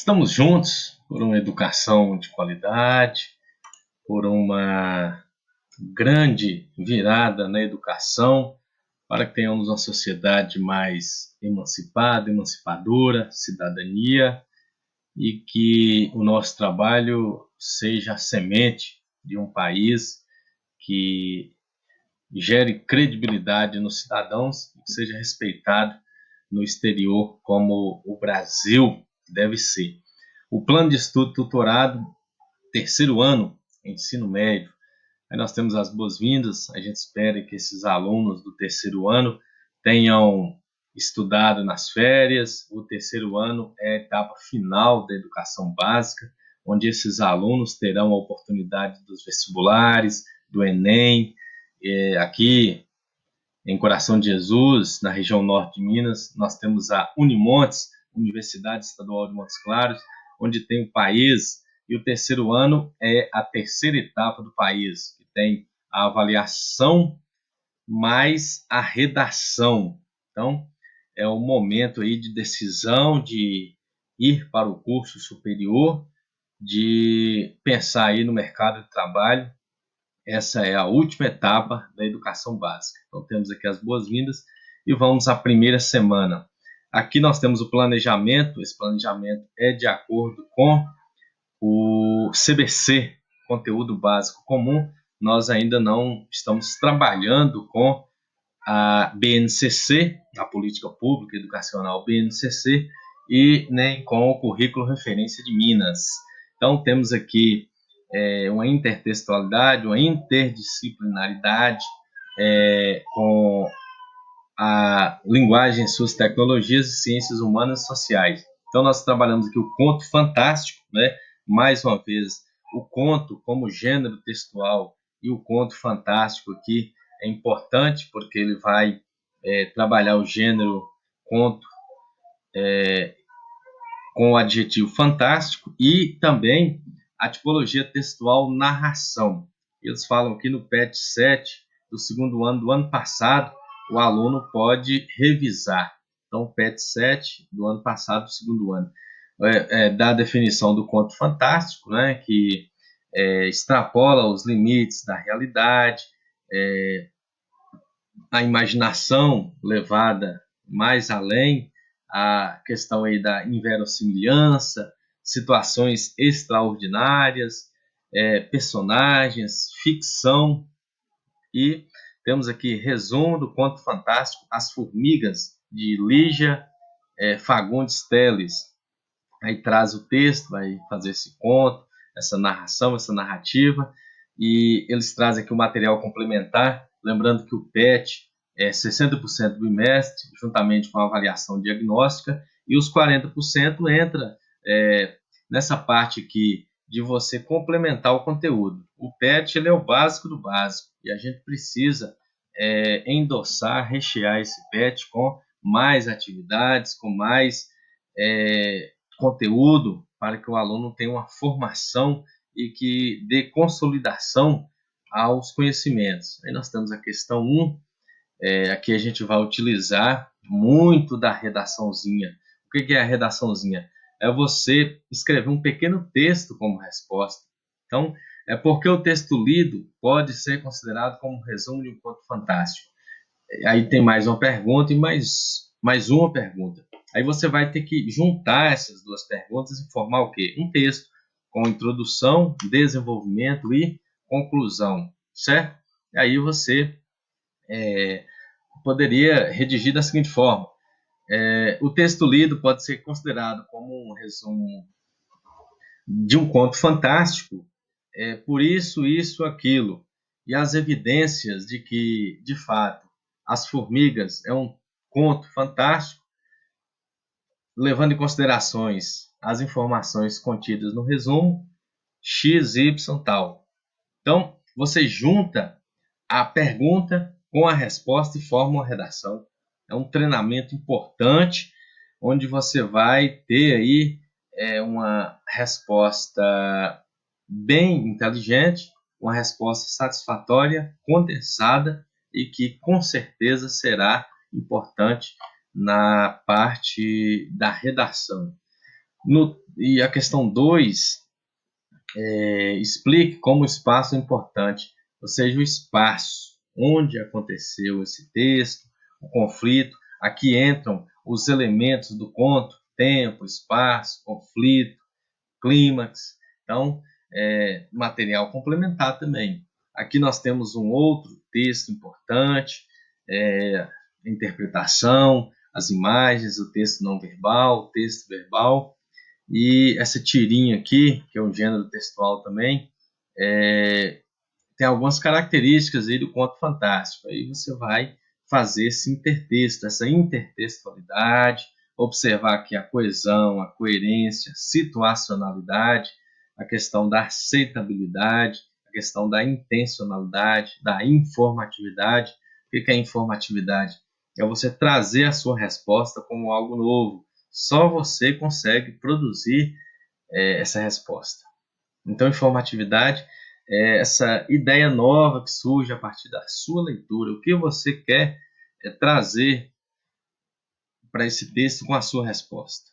Estamos juntos por uma educação de qualidade, por uma grande virada na educação, para que tenhamos uma sociedade mais emancipada, emancipadora, cidadania, e que o nosso trabalho seja a semente de um país que gere credibilidade nos cidadãos e que seja respeitado no exterior como o Brasil deve ser. O plano de estudo tutorado, terceiro ano, ensino médio. Aí nós temos as boas-vindas, a gente espera que esses alunos do terceiro ano tenham estudado nas férias. O terceiro ano é a etapa final da educação básica, onde esses alunos terão a oportunidade dos vestibulares, do Enem. Aqui em Coração de Jesus, na região norte de Minas, nós temos a Unimontes, Universidade Estadual de Montes Claros, onde tem o país, e o terceiro ano é a terceira etapa do país, que tem a avaliação mais a redação. Então, é o momento aí de decisão de ir para o curso superior, de pensar aí no mercado de trabalho. Essa é a última etapa da educação básica. Então, temos aqui as boas-vindas e vamos à primeira semana. Aqui nós temos o planejamento. Esse planejamento é de acordo com o CBC, Conteúdo Básico Comum. Nós ainda não estamos trabalhando com a BNCC, a Política Pública Educacional BNCC, e nem com o Currículo Referência de Minas. Então, temos aqui uma intertextualidade, uma interdisciplinaridade com a linguagem, suas tecnologias e ciências humanas e sociais. Então, nós trabalhamos aqui o conto fantástico, né? Mais uma vez, o conto como gênero textual e o conto fantástico aqui é importante porque ele vai trabalhar o gênero conto com o adjetivo fantástico e também a tipologia textual narração. Eles falam aqui no PET 7 do segundo ano do ano passado, o aluno pode revisar. Então, o PET 7 do ano passado, do segundo ano, dá a definição do conto fantástico, né, que extrapola os limites da realidade, a imaginação levada mais além, a questão aí da inverossimilhança, situações extraordinárias, personagens, ficção. E temos aqui resumo do conto fantástico As Formigas, de Lígia Fagundes Telles. Aí traz o texto, vai fazer esse conto, essa narração, essa narrativa, e eles trazem aqui o material complementar, lembrando que o PET é 60% do bimestre, juntamente com a avaliação diagnóstica, e os 40% entra nessa parte aqui de você complementar o conteúdo. O PET ele é o básico do básico, e a gente precisa endossar, rechear esse PET com mais atividades, com mais conteúdo, para que o aluno tenha uma formação e que dê consolidação aos conhecimentos. Aí nós temos a questão 1, aqui a gente vai utilizar muito da redaçãozinha. O que é a redaçãozinha? É você escrever um pequeno texto como resposta. Então, é porque o texto lido pode ser considerado como um resumo de um conto fantástico. Aí tem mais uma pergunta e mais uma pergunta. Aí você vai ter que juntar essas duas perguntas e formar o quê? Um texto com introdução, desenvolvimento e conclusão, certo? E aí você poderia redigir da seguinte forma. O texto lido pode ser considerado como um resumo de um conto fantástico, por isso, aquilo. E as evidências de que, de fato, As Formigas é um conto fantástico, levando em considerações as informações contidas no resumo, X, Y, tal. Então, você junta a pergunta com a resposta e forma uma redação. É um treinamento importante, onde você vai ter aí uma resposta bem inteligente, uma resposta satisfatória, condensada e que com certeza será importante na parte da redação. No E a questão 2, explique como o espaço é importante, ou seja, o espaço onde aconteceu esse texto, o conflito. Aqui entram os elementos do conto: tempo, espaço, conflito, clímax. Então, material complementar também. Aqui nós temos um outro texto importante, interpretação, as imagens, o texto não verbal, o texto verbal. E essa tirinha aqui, que é um gênero textual também, tem algumas características aí do conto fantástico. Aí você vai fazer esse intertexto, essa intertextualidade, observar aqui a coesão, a coerência, situacionalidade, a questão da aceitabilidade, a questão da intencionalidade, da informatividade. O que é informatividade? É você trazer a sua resposta como algo novo. Só você consegue produzir essa resposta. Então, informatividade é essa ideia nova que surge a partir da sua leitura. O que você quer trazer para esse texto com a sua resposta.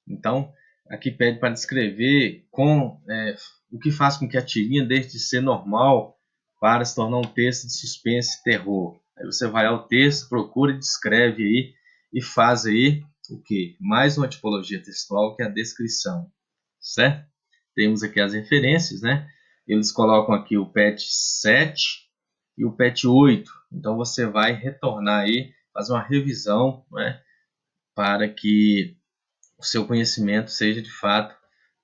Então, aqui pede para descrever o que faz com que a tirinha deixe de ser normal para se tornar um texto de suspense e terror. Aí você vai ao texto, procura e descreve aí e faz aí o quê? Mais uma tipologia textual, que é a descrição, certo? Temos aqui as referências, né? Eles colocam aqui o PET 7 e o PET 8. Então você vai retornar aí, fazer uma revisão, né? Para que o seu conhecimento seja de fato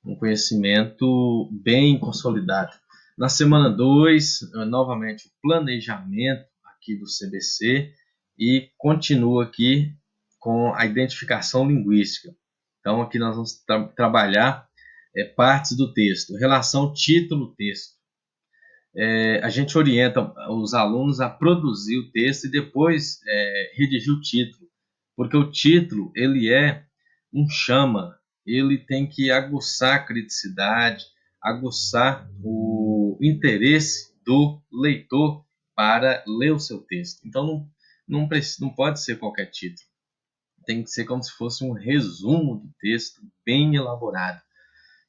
um conhecimento bem consolidado. Na semana 2, novamente o planejamento aqui do CBC e continua aqui com a identificação linguística. Então aqui nós vamos trabalhar partes do texto, relação título-texto. A gente orienta os alunos a produzir o texto e depois redigir o título, porque o título ele é um chama, ele tem que aguçar a criticidade, aguçar o interesse do leitor para ler o seu texto. Então não pode ser qualquer título, tem que ser como se fosse um resumo do texto bem elaborado.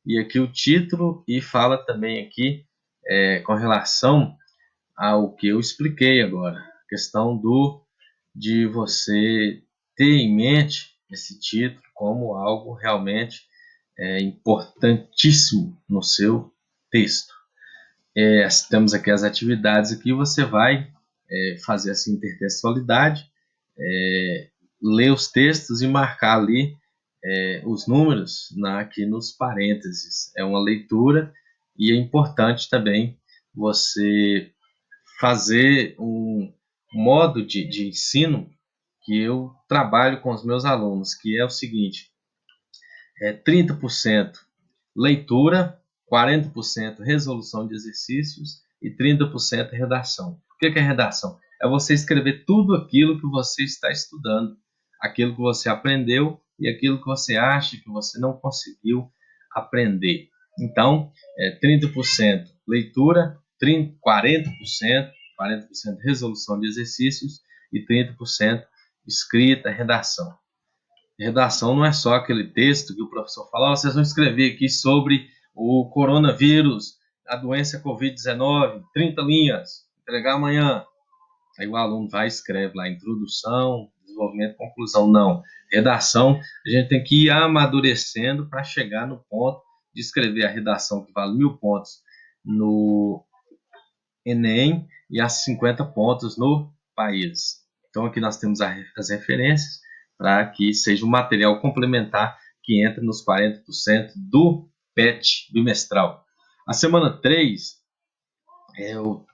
E aqui o título, e fala também aqui com relação ao que eu expliquei agora, a questão de você ter em mente esse título como algo realmente importantíssimo no seu texto. Temos aqui as atividades aqui, você vai fazer essa intertextualidade, ler os textos e marcar ali os números aqui nos parênteses. É uma leitura e é importante também você fazer um modo de ensino que eu trabalho com os meus alunos, que é o seguinte: 30% leitura, 40% resolução de exercícios e 30% redação. O que é redação? É você escrever tudo aquilo que você está estudando, aquilo que você aprendeu e aquilo que você acha que você não conseguiu aprender. Então, 30% leitura, 40% resolução de exercícios e 30% escrita, redação. Redação não é só aquele texto que o professor fala: vocês vão escrever aqui sobre o coronavírus, a doença Covid-19, 30 linhas, entregar amanhã. Aí o aluno vai e escreve lá introdução, desenvolvimento, conclusão. Não. Redação, a gente tem que ir amadurecendo para chegar no ponto de escrever a redação que vale 1000 pontos no Enem e as 50 pontos no país. Então aqui nós temos as referências para que seja um material complementar que entra nos 40% do PET bimestral. A semana 3 é o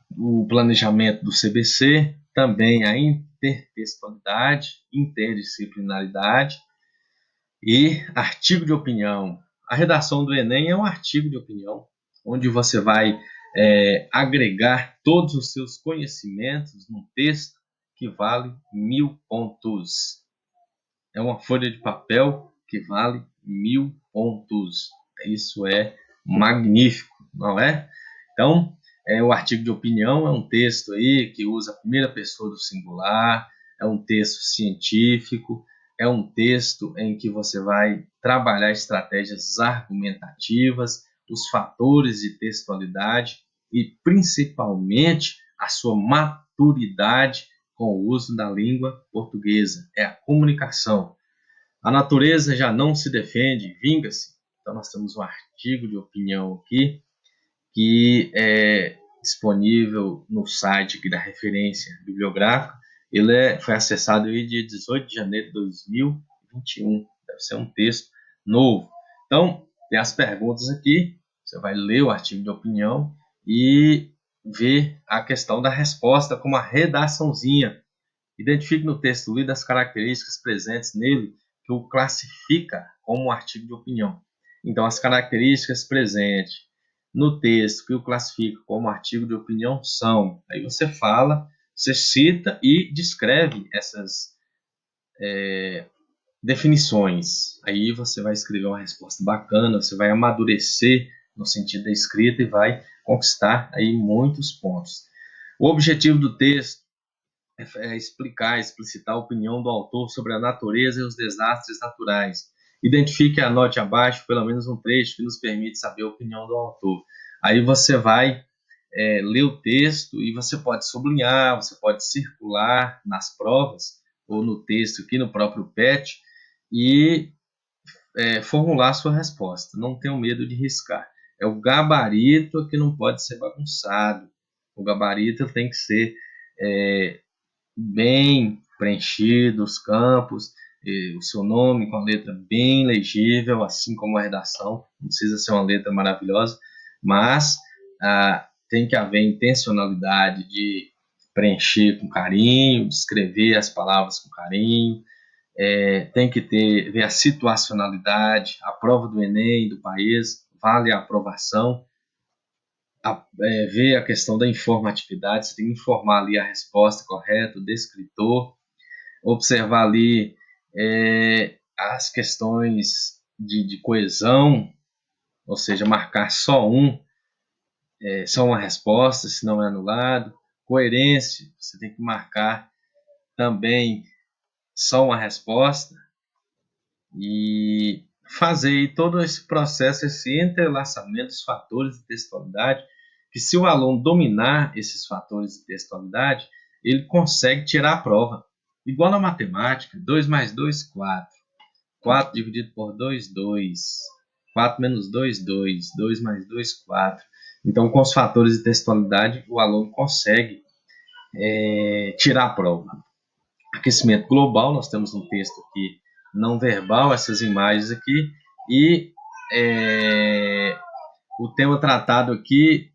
planejamento do CBC, também a intertextualidade, interdisciplinaridade e artigo de opinião. A redação do Enem é um artigo de opinião, onde você vai agregar todos os seus conhecimentos num texto que vale 1000 pontos. É uma folha de papel que vale 1000 pontos. Isso é magnífico, não é? Então, o artigo de opinião é um texto aí que usa a primeira pessoa do singular, é um texto científico, é um texto em que você vai trabalhar estratégias argumentativas, os fatores de textualidade e, principalmente, a sua maturidade com o uso da língua portuguesa. É a comunicação. A natureza já não se defende, vinga-se. Então, nós temos um artigo de opinião aqui que é disponível no site aqui da referência bibliográfica. Ele foi acessado aí dia 18 de janeiro de 2021. Deve ser um texto novo. Então, tem as perguntas aqui. Você vai ler o artigo de opinião e ver a questão da resposta com uma redaçãozinha. Identifique no texto lido as características presentes nele que o classifica como um artigo de opinião. Então, as características presentes no texto que o classifica como artigo de opinião são... Aí você fala, você cita e descreve essas definições. Aí você vai escrever uma resposta bacana, você vai amadurecer no sentido da escrita e vai conquistar aí muitos pontos. O objetivo do texto é explicar, explicitar a opinião do autor sobre a natureza e os desastres naturais. Identifique e anote abaixo pelo menos um trecho que nos permite saber a opinião do autor. Aí você vai ler o texto e você pode sublinhar, você pode circular nas provas ou no texto aqui no próprio PET e formular a sua resposta. Não tenha medo de riscar. É o gabarito que não pode ser bagunçado. O gabarito tem que ser bem preenchido, os campos, o seu nome com a letra bem legível, assim como a redação. Não precisa ser uma letra maravilhosa, mas tem que haver intencionalidade de preencher com carinho, de escrever as palavras com carinho. Tem que ver a situacionalidade, a prova do Enem do país, vale a aprovação. Ver a questão da informatividade, você tem que informar ali a resposta correta, o descritor, observar ali as questões de coesão, ou seja, marcar só uma resposta, se não é anulado. Coerência, você tem que marcar também só uma resposta e fazer todo esse processo, esse entrelaçamento dos fatores de textualidade, que se o aluno dominar esses fatores de textualidade, ele consegue tirar a prova. Igual na matemática, 2 mais 2, 4. 4 dividido por 2, 2. 4 menos 2, 2. 2 mais 2, 4. Então, com os fatores de textualidade, o aluno consegue tirar a prova. Aquecimento global, nós temos um texto aqui não verbal, essas imagens aqui, e o tema tratado aqui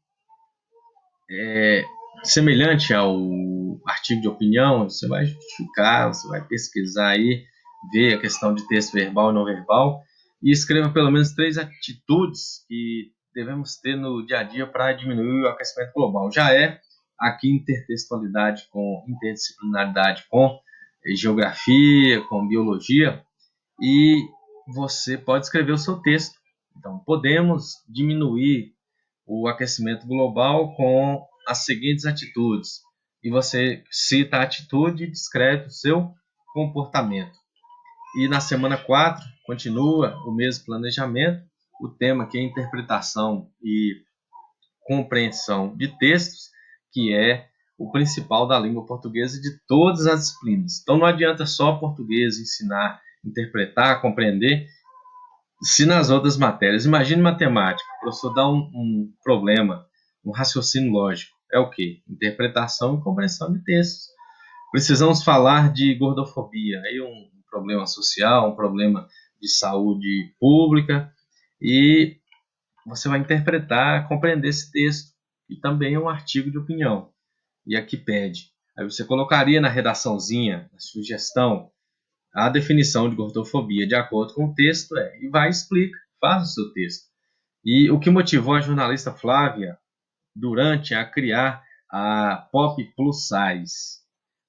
é semelhante ao artigo de opinião. Você vai justificar, você vai pesquisar aí, ver a questão de texto verbal e não verbal, e escreva pelo menos 3 atitudes que devemos ter no dia a dia para diminuir o aquecimento global. Já aqui interdisciplinaridade com geografia, com biologia, e você pode escrever o seu texto. Então, podemos diminuir o aquecimento global com as seguintes atitudes. E você cita a atitude e descreve o seu comportamento. E na semana 4, continua o mesmo planejamento. O tema aqui é interpretação e compreensão de textos, que é o principal da língua portuguesa de todas as disciplinas. Então não adianta só português ensinar, interpretar, compreender, se nas outras matérias, imagine matemática, o professor dá um problema, um raciocínio lógico, é o quê? Interpretação e compreensão de textos. Precisamos falar de gordofobia, aí um problema social, um problema de saúde pública, e você vai interpretar, compreender esse texto, e também é um artigo de opinião, e aqui pede. Aí você colocaria na redaçãozinha, na sugestão, a definição de gordofobia de acordo com o texto e vai explica, faz o seu texto. E o que motivou a jornalista Flávia Durante a criar a Pop Plus Size?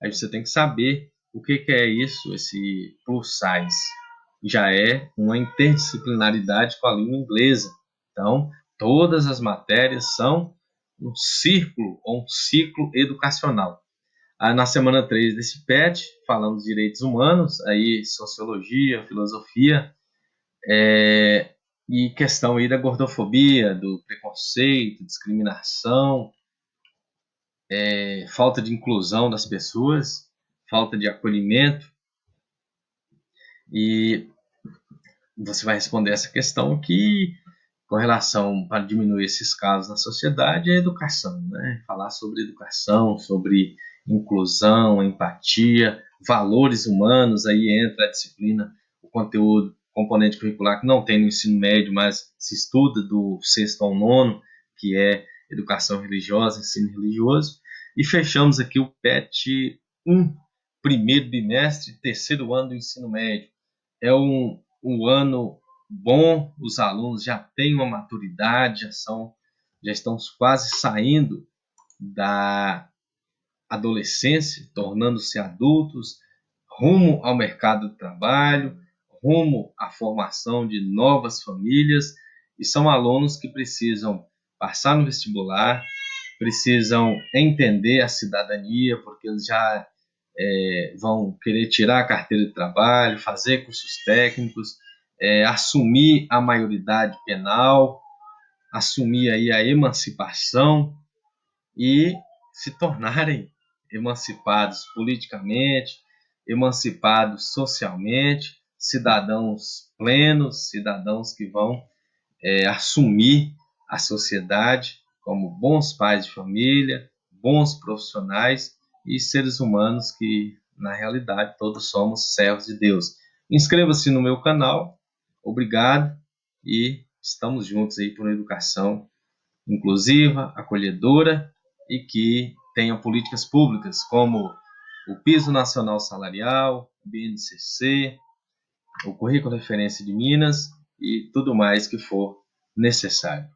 Aí você tem que saber o que é isso, esse plus size. Já é uma interdisciplinaridade com a língua inglesa. Então, todas as matérias são um círculo ou um ciclo educacional. Na semana 3 desse PET, falamos de direitos humanos, aí sociologia, filosofia, e questão aí da gordofobia, do preconceito, discriminação, falta de inclusão das pessoas, falta de acolhimento. E você vai responder essa questão que, com relação para diminuir esses casos na sociedade, é a educação, né? Falar sobre educação, sobre inclusão, empatia, valores humanos, aí entra a disciplina, o conteúdo, componente curricular que não tem no ensino médio, mas se estuda do 6º ao 9º, que é educação religiosa, ensino religioso. E fechamos aqui o PET 1, primeiro bimestre, 3º ano do ensino médio. É um ano bom, os alunos já têm uma maturidade, já estão quase saindo da adolescência, tornando-se adultos, rumo ao mercado de trabalho, rumo à formação de novas famílias, e são alunos que precisam passar no vestibular, precisam entender a cidadania, porque eles já vão querer tirar a carteira de trabalho, fazer cursos técnicos, assumir a maioridade penal, assumir aí a emancipação e se tornarem emancipados politicamente, emancipados socialmente, cidadãos plenos, cidadãos que vão assumir a sociedade como bons pais de família, bons profissionais e seres humanos que, na realidade, todos somos servos de Deus. Inscreva-se no meu canal, obrigado, e estamos juntos aí por uma educação inclusiva, acolhedora e que tenha políticas públicas como o Piso Nacional Salarial, o BNCC, o Currículo de Referência de Minas e tudo mais que for necessário.